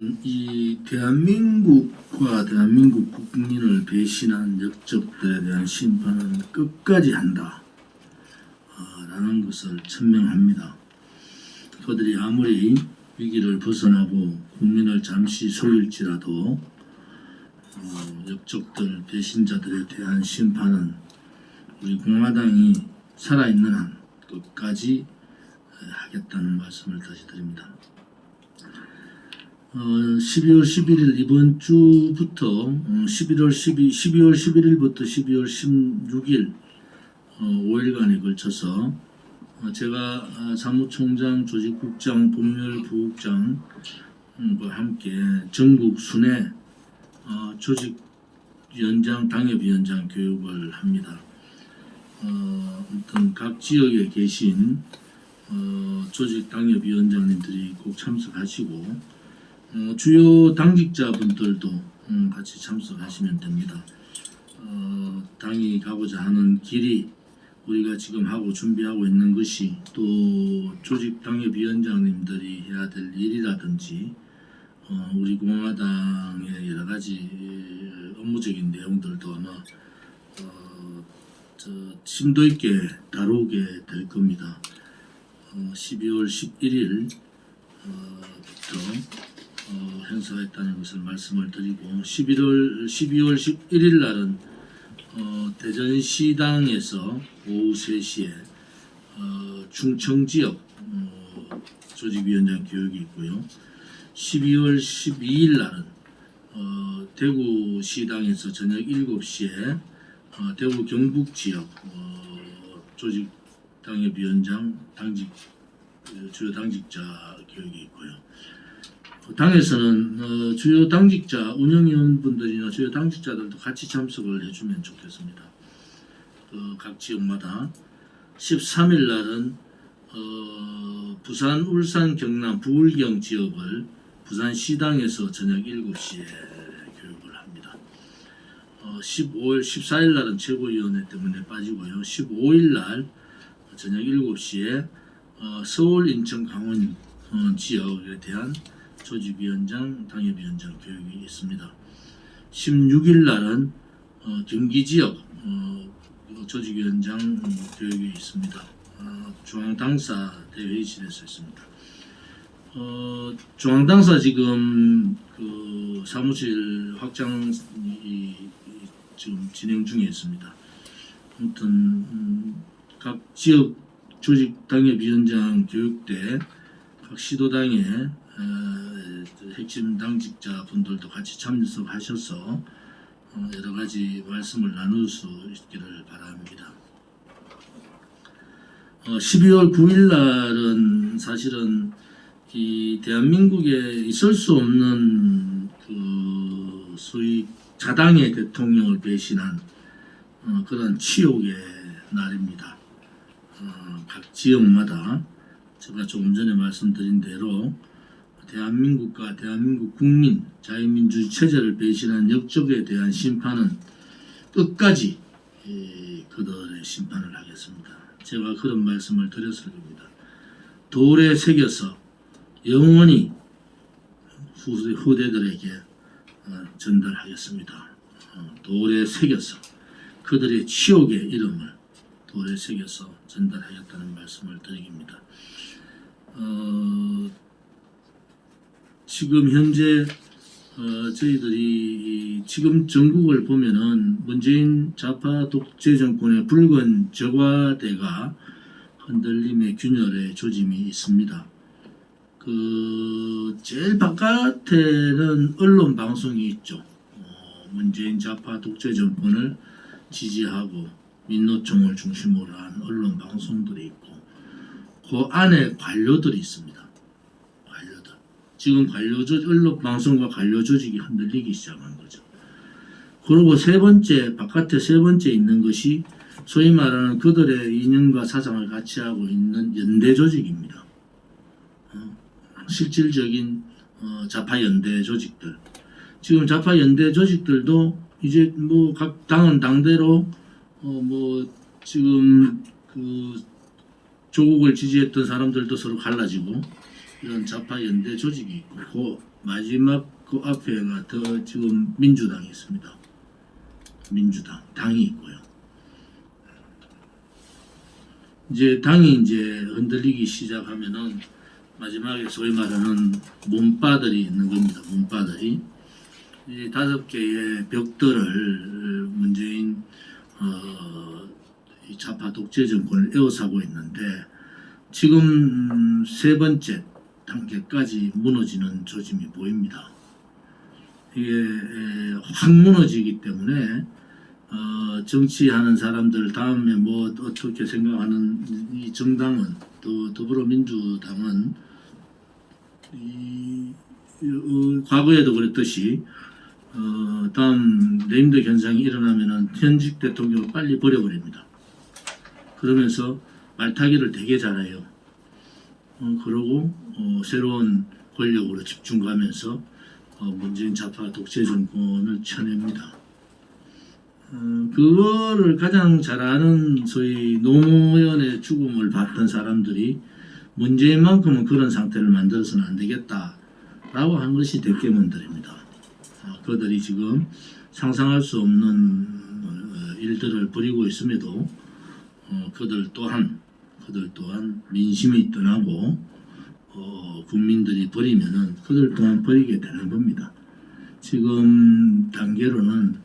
이 대한민국과 대한민국 국민을 배신한 역적들에 대한 심판은 끝까지 한다 라는 것을 천명합니다. 그들이 아무리 위기를 벗어나고 국민을 잠시 속일지라도 역적들 배신자들에 대한 심판은 우리 공화당이 살아있는 한 끝까지 하겠다는 말씀을 다시 드립니다. 12월 11일 이번 주부터 12월 11일부터 12월 16일 5일간에 걸쳐서 제가 사무총장, 조직국장, 법률부국장과 함께 전국 순회 조직위원장, 당협위원장 교육을 합니다. 아무튼 각 지역에 계신 조직 당협위원장님들이 꼭 참석하시고 주요 당직자분들도 같이 참석하시면 됩니다. 당이 가고자 하는 길이 우리가 지금 하고 준비하고 있는 것이 또 조직 당협위원장님들이 해야 될 일이라든지 우리 공화당의 여러 가지 업무적인 내용들도 아마 심도 있게 다루게 될 겁니다. 12월 11일부터 행사가 있다는 것을 말씀을 드리고 12월 11일 날은 대전시당에서 오후 3시에 충청지역 조직위원장 교육이 있고요. 12월 12일 날은 대구시당에서 저녁 7시에 대구 경북지역 조직 당협위원장 주요 당직자 교육이 있고요. 당에서는 주요 당직자 운영위원분들이나 주요 당직자들도 같이 참석을 해주면 좋겠습니다. 각 지역마다 13일 날은 부산, 울산, 경남, 부울경 지역을 부산시당에서 저녁 7시에 교육을 합니다. 14일 날은 최고위원회 때문에 빠지고요. 15일 날 저녁 7시에 서울, 인천, 강원 지역에 대한 조직위원장, 당협위원장 교육이 있습니다. 16일 날은 경기 지역 조직위원장 교육이 있습니다. 중앙당사 대회의실에서 있습니다. 중앙당사 지금 그 사무실 확장이 지금 진행 중에 있습니다. 아무튼 각 지역 조직 당협위원장 교육 때 각 시도당의 핵심 당직자 분들도 같이 참석하셔서 여러 가지 말씀을 나눌 수 있기를 바랍니다. 12월 9일 날은 사실은 이 대한민국에 있을 수 없는 그 소위 자당의 대통령을 배신한 그런 치욕의 날입니다. 각 지역마다 제가 조금 전에 말씀드린 대로 대한민국과 대한민국 국민 자유민주주의 체제를 배신한 역적에 대한 심판은 끝까지 그들의 심판을 하겠습니다. 제가 그런 말씀을 드렸을 겁니다. 돌에 새겨서 영원히 후대들에게 전달하겠습니다. 돌에 새겨서 그들의 치욕의 이름을 돌에 새겨서 전달하겠다는 말씀을 드립니다. 지금 현재 저희들이 지금 전국을 보면은 문재인 좌파 독재 정권의 붉은 저과대가 흔들림의 균열의 조짐이 있습니다. 그 제일 바깥에는 언론 방송이 있죠. 문재인 좌파 독재 정권을 지지하고 민노총을 중심으로 한 언론 방송들이 있고 그 안에 관료들이 있습니다. 관료들. 지금 언론 방송과 관료 조직이 흔들리기 시작한 거죠. 그리고 바깥에 세 번째 있는 것이 소위 말하는 그들의 이념과 사상을 같이 하고 있는 연대 조직입니다. 실질적인 좌파 연대 조직들. 지금 좌파 연대 조직들도 이제 뭐 각 당은 당대로 지금 그 조국을 지지했던 사람들도 서로 갈라지고 이런 좌파 연대 조직이 있고 그 마지막 그 앞에가 더 지금 민주당이 있습니다. 민주당 당이 있고요. 이제 당이 이제 흔들리기 시작하면은 마지막에 소위 말하는 몸바들이 있는 겁니다. 몸바들이 이 5개의 벽들을 문재인 이 좌파 독재 정권을 에워싸고 있는데 지금 세 번째 단계까지 무너지는 조짐이 보입니다. 이게 확 무너지기 때문에 정치하는 사람들 다음에 뭐 어떻게 생각하는 이 정당은 또 더불어민주당은 과거에도 그랬듯이 다음 레임덕 현상이 일어나면은 현직 대통령을 빨리 버려버립니다. 그러면서 말타기를 되게 잘해요. 그러고 새로운 권력으로 집중하면서 문재인 좌파 독재 정권을 쳐냅니다. 그거를 가장 잘 아는 소위 노무현의 죽음을 봤던 사람들이 문재인만큼은 그런 상태를 만들어서는 안 되겠다라고 한 것이 대깨문들입니다. 그들이 지금 상상할 수 없는 일들을 벌이고 있음에도 그들 또한 민심이 떠나고 국민들이 버리면은 그들 또한 버리게 되는 겁니다. 지금 단계로는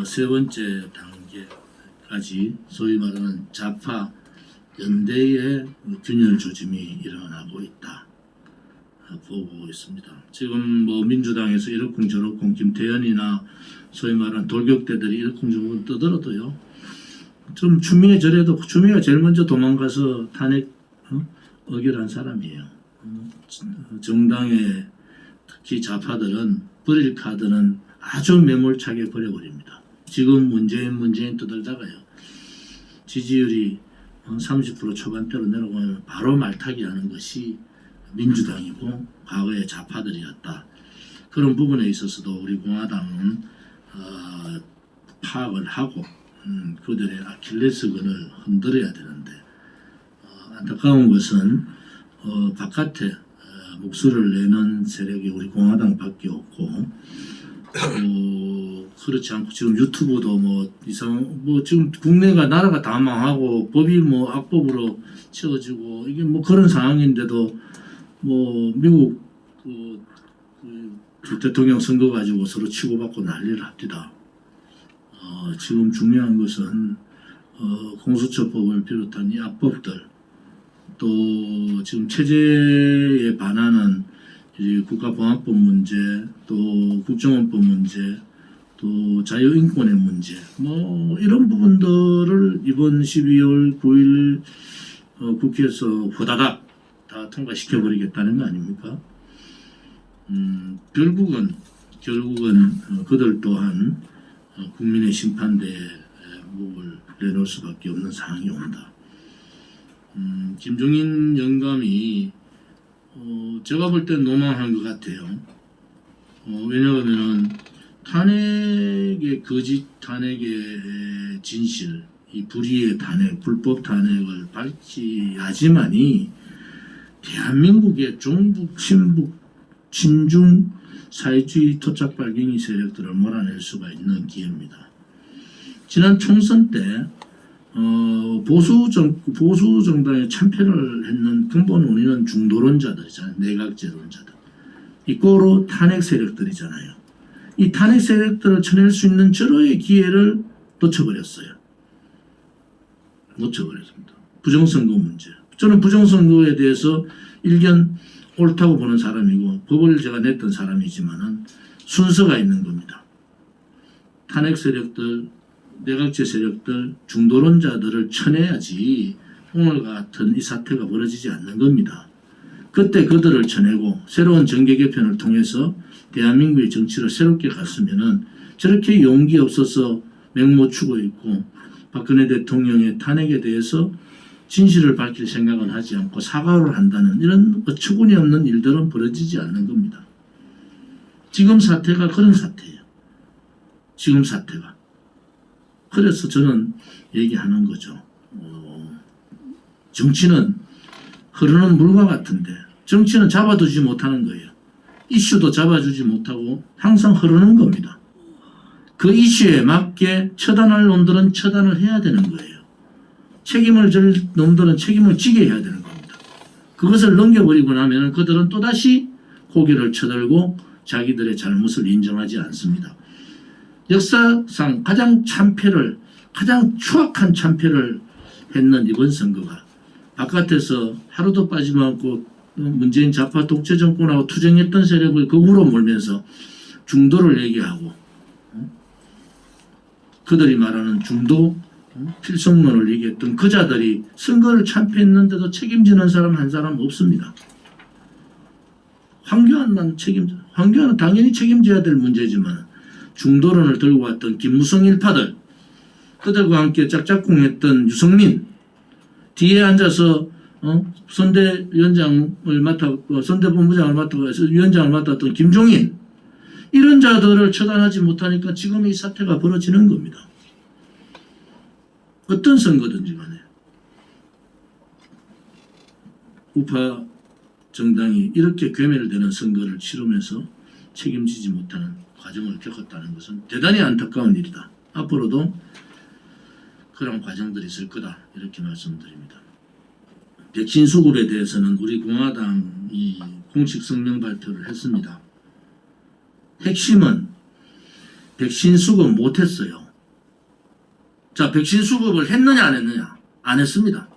세 번째 단계까지 소위 말하는 좌파 연대의 균열 조짐이 일어나고 있다 보고 있습니다. 지금 뭐 민주당에서 이러쿵저러쿵 김태현이나 소위 말하는 돌격대들이 이러쿵저러쿵 떠들어도요. 좀 추미애 저래도 추미애가 제일 먼저 도망가서 탄핵 의결한 사람이에요. 정당의 특히 좌파들은 버릴 카드는 아주 매몰차게 버려버립니다. 지금 문재인 떠들다가요. 지지율이 30% 초반대로 내려가면 바로 말타기 하는 것이 민주당이고 과거의 좌파들이었다. 그런 부분에 있어서도 우리 공화당은 파악을 하고 그들의 아킬레스건을 흔들어야 되는데 안타까운 것은 바깥에 목소리를 내는 세력이 우리 공화당밖에 없고 그렇지 않고 지금 유튜브도 지금 국내가 나라가 다 망하고 법이 악법으로 채워지고 이게 그런 상황인데도 미국 대통령 선거 가지고 서로 치고받고 난리를 합니다. 지금 중요한 것은 공수처법을 비롯한 이 악법들 또 지금 체제에 반하는 국가보안법 문제 또 국정원법 문제 또 자유인권의 문제 이런 부분들을 이번 12월 9일 국회에서 후다닥 다 통과시켜버리겠다는 거 아닙니까? 결국은 그들 또한 국민의 심판대에 목을 내놓을 수밖에 없는 상황이 온다. 김종인 영감이 제가 볼 땐 노망한 것 같아요. 왜냐하면은 거짓 탄핵의 진실, 이 불의의 탄핵, 불법 탄핵을 밝히야지만이 대한민국의 종북, 친북, 친중 사회주의 토착 발갱이 세력들을 몰아낼 수가 있는 기회입니다. 지난 총선 때 보수 정당에 참패를 했는 근본 원인은 중도론자들이잖아요. 내각제론자들. 이꼬로 탄핵 세력들이잖아요. 이 탄핵 세력들을 쳐낼 수 있는 절호의 기회를 놓쳐버렸습니다. 부정선거 문제. 저는 부정선거에 대해서 일견 옳다고 보는 사람이고 법을 제가 냈던 사람이지만은 순서가 있는 겁니다. 탄핵 세력들, 내각제 세력들, 중도론자들을 쳐내야지 오늘 같은 이 사태가 벌어지지 않는 겁니다. 그때 그들을 쳐내고 새로운 정계 개편을 통해서 대한민국의 정치를 새롭게 갔으면은 저렇게 용기 없어서 맹모추고 있고 박근혜 대통령의 탄핵에 대해서 진실을 밝힐 생각은 하지 않고 사과를 한다는 이런 어처구니 없는 일들은 벌어지지 않는 겁니다. 지금 사태가 그런 사태예요. 지금 사태가. 그래서 저는 얘기하는 거죠. 정치는 흐르는 물과 같은데 정치는 잡아두지 못하는 거예요. 이슈도 잡아주지 못하고 항상 흐르는 겁니다. 그 이슈에 맞게 처단할 놈들은 처단을 해야 되는 거예요. 책임을 질 놈들은 책임을 지게 해야 되는 겁니다. 그것을 넘겨버리고 나면 그들은 또다시 고개를 쳐들고 자기들의 잘못을 인정하지 않습니다. 역사상 가장 추악한 참패를 했는 이번 선거가 바깥에서 하루도 빠짐없고 문재인 좌파 독재 정권하고 투쟁했던 세력을 거꾸로 몰면서 중도를 얘기하고 그들이 말하는 중도 필성론을 얘기했던 그 자들이 선거를 참패했는데도 책임지는 사람 한 사람 없습니다. 황교안은 당연히 책임져야 될 문제지만 중도론을 들고 왔던 김무성 일파들, 그들과 함께 짝짝꿍했던 유승민, 뒤에 앉아서 선대위원장을 맡았고 선대본부장을 맡고 위원장을 맡았던 김종인, 이런 자들을 처단하지 못하니까 지금 이 사태가 벌어지는 겁니다. 어떤 선거든지 간에 우파 정당이 이렇게 괴멸되는 선거를 치르면서 책임지지 못하는 과정을 겪었다는 것은 대단히 안타까운 일이다. 앞으로도 그런 과정들이 있을 거다, 이렇게 말씀드립니다. 백신 수급에 대해서는 우리 공화당이 공식 성명 발표를 했습니다. 핵심은 백신 수급 못했어요. 자, 백신 수급을 했느냐 안 했느냐? 안 했습니다.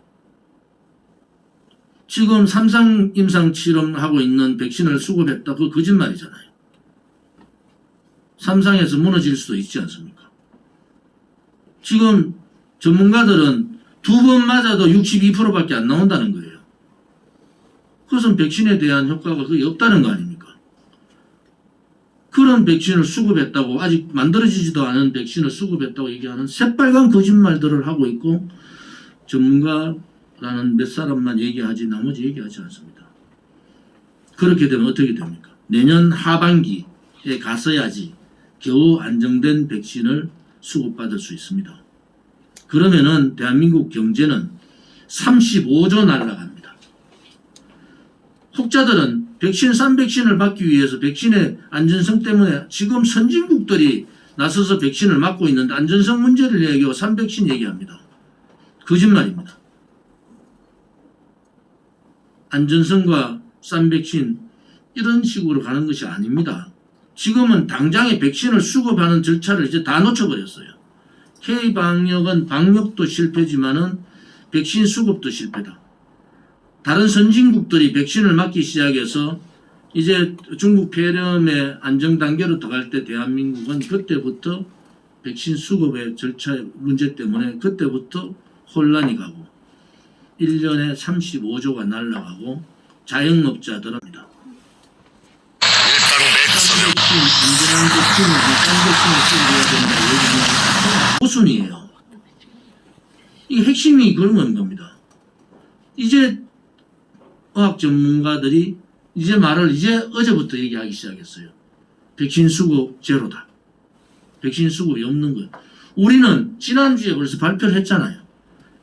지금 3상 임상실험하고 있는 백신을 수급했다, 그거 거짓말이잖아요. 3상에서 무너질 수도 있지 않습니까? 지금 전문가들은 2번 맞아도 62%밖에 안 나온다는 거예요. 그것은 백신에 대한 효과가 거의 없다는 거 아닙니까? 그런 백신을 수급했다고, 아직 만들어지지도 않은 백신을 수급했다고 얘기하는 새빨간 거짓말들을 하고 있고, 전문가라는 몇 사람만 얘기하지 나머지 얘기하지 않습니다. 그렇게 되면 어떻게 됩니까? 내년 하반기에 갔어야지 겨우 안정된 백신을 수급받을 수 있습니다. 그러면은 대한민국 경제는 35조 날아갑니다. 혹자들은 싼 백신을 받기 위해서 백신의 안전성 때문에 지금 선진국들이 나서서 백신을 맞고 있는데 안전성 문제를 얘기하고 싼 백신 얘기합니다. 거짓말입니다. 안전성과 싼 백신 이런 식으로 가는 것이 아닙니다. 지금은 당장에 백신을 수급하는 절차를 이제 다 놓쳐버렸어요. K방역은 방역도 실패지만은 백신 수급도 실패다. 다른 선진국들이 백신을 맞기 시작해서 이제 중국 폐렴의 안정 단계로 들어갈 때 대한민국은 그때부터 백신 수급의 절차 문제 때문에 그때부터 혼란이 가고 1년에 35조가 날아가고 자영업자들은 안전한 백신을 써야 된다 얘기하는 모순이에요. 이 핵심이 그런 겁니다. 이제 의학 전문가들이 이제 어제부터 얘기하기 시작했어요. 백신 수급 제로다. 백신 수급이 없는 거예요. 우리는 지난주에 벌써 발표를 했잖아요.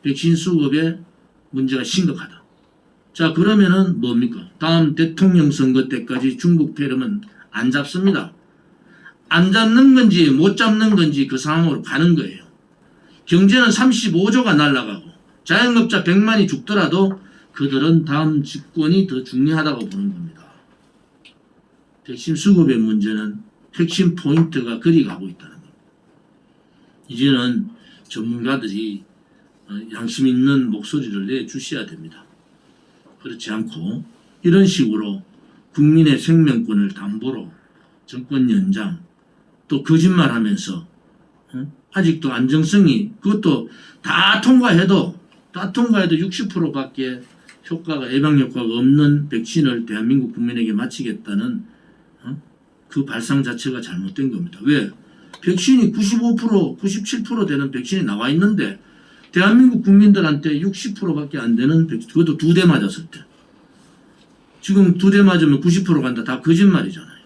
백신 수급에 문제가 심각하다. 자, 그러면은 뭡니까? 다음 대통령 선거 때까지 중국 폐렴은 안 잡습니다. 안 잡는 건지 못 잡는 건지 그 상황으로 가는 거예요. 경제는 35조가 날아가고 자영업자 100만이 죽더라도 그들은 다음 집권이 더 중요하다고 보는 겁니다. 백신 수급의 문제는 핵심 포인트가 그리 가고 있다는 겁니다. 이제는 전문가들이 양심 있는 목소리를 내주셔야 됩니다. 그렇지 않고 이런 식으로 국민의 생명권을 담보로 정권 연장 또 거짓말하면서 아직도 안정성이 그것도 다 통과해도 60%밖에 예방 효과가 없는 백신을 대한민국 국민에게 맞히겠다는 그 발상 자체가 잘못된 겁니다. 왜? 백신이 95%, 97% 되는 백신이 나와 있는데 대한민국 국민들한테 60%밖에 안 되는 백신, 그것도 2대 맞았을 때. 지금 2대 맞으면 90% 간다. 다 거짓말이잖아요.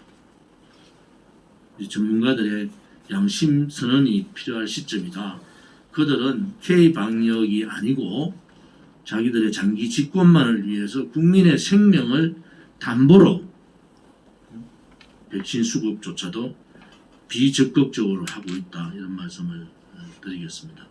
전문가들의 양심 선언이 필요할 시점이다. 그들은 K방역이 아니고 자기들의 장기 집권만을 위해서 국민의 생명을 담보로 백신 수급조차도 비적극적으로 하고 있다 이런 말씀을 드리겠습니다.